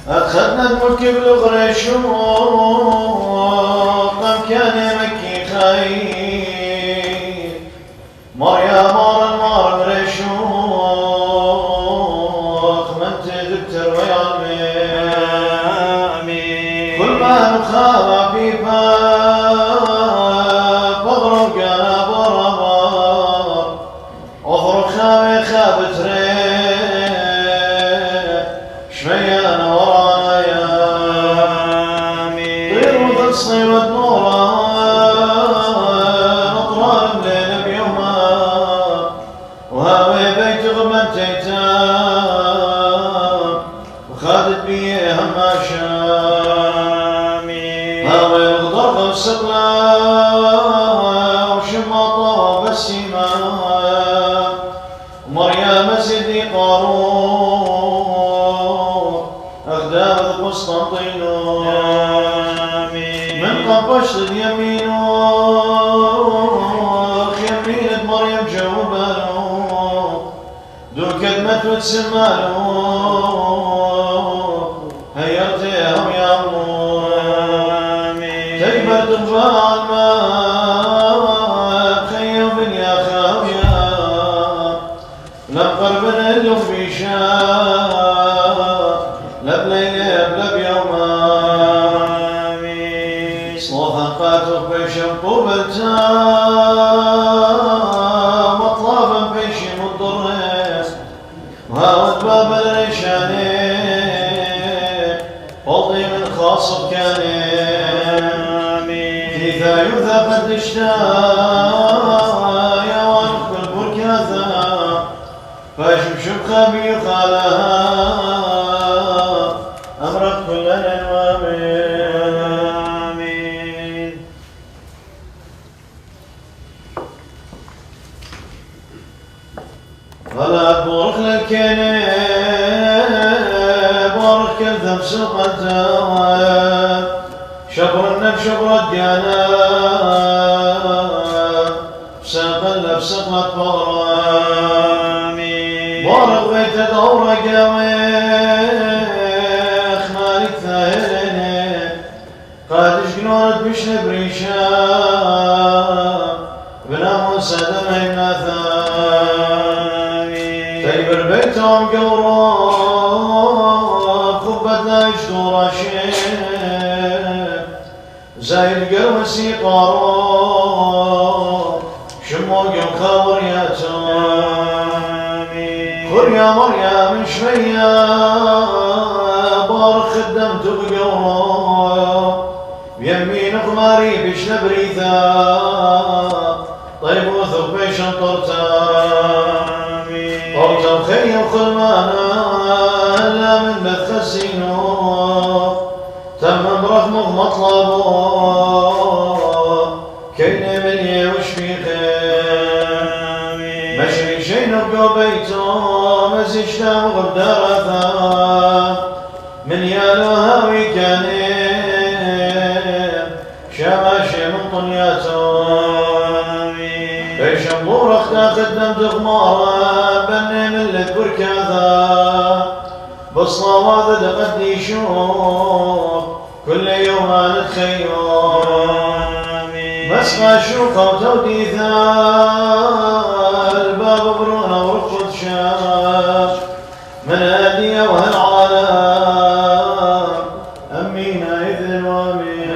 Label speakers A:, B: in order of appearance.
A: أخذنا الملك بالغريش قام كان مكي خير مريم مار مريشوخ من تذكر ويعمي كل ما نخاف في باب فضرب قنا بربار أفرق خامي خابت ريح شميان ورانا يامي طير وتصني والنورا نطران الليل بيوما وهاوي بيت غمن تيتام وخادت بيه هماشامي هاوي الغضر السقلا وشماطة بالسماء ومريم سيدي قارون أخدام قسطنطينوس من قبشت اليمين يمين مريم جوبانو دون كلمة وتسمانو هيرتهم يا أمو تكبر تنفع الماء خيم يا خاويا لم قربنا اللهم بشاء لب ليلة بلب يوما صوفا قاتل بيشم قبلتا مطلبا بيشم الضرس وهاوت باب الريشاني فضي من خاصب كاني كيفا يوثى قد اشتايا وانف البركاثا فاشمشم خبي خالها أمرت كل الأنوام آمين فلا بورك للكني بورك كذب سقطا شبر النب شبر الديانا ساقل بسقلة برامي بورك بيت دورة قويخ مالك ثاهرين قادش قنورت بشن بريشا بنا موسى دمهنا ثاني تكبر بيتهم قورا خبت لا يشدور شيء زي القروسي قارو شموق مخاور يا تامي خر يا مريم شوية بارك خدمت بقورا بيمين قماري بشن بريثا طيب وثق بيشن طرتامي طرتا وخيم خلمانا لا من بثسينو تم برغم مطلبه كينا من يوش في خير مشري شين بقو بيتو مزيشتا وغبدارثا من يالو هاوي كاني شاماشي من طنياتو بيشمبور اختا خدمت غمارا بني من لك بركاثا بصلاوات دقد يشوف كل يوم نتخيل مسقى شوقه وتوديثا الباب برونه ورفض شاف من هاديه وهالعالم أمينا إذن وامين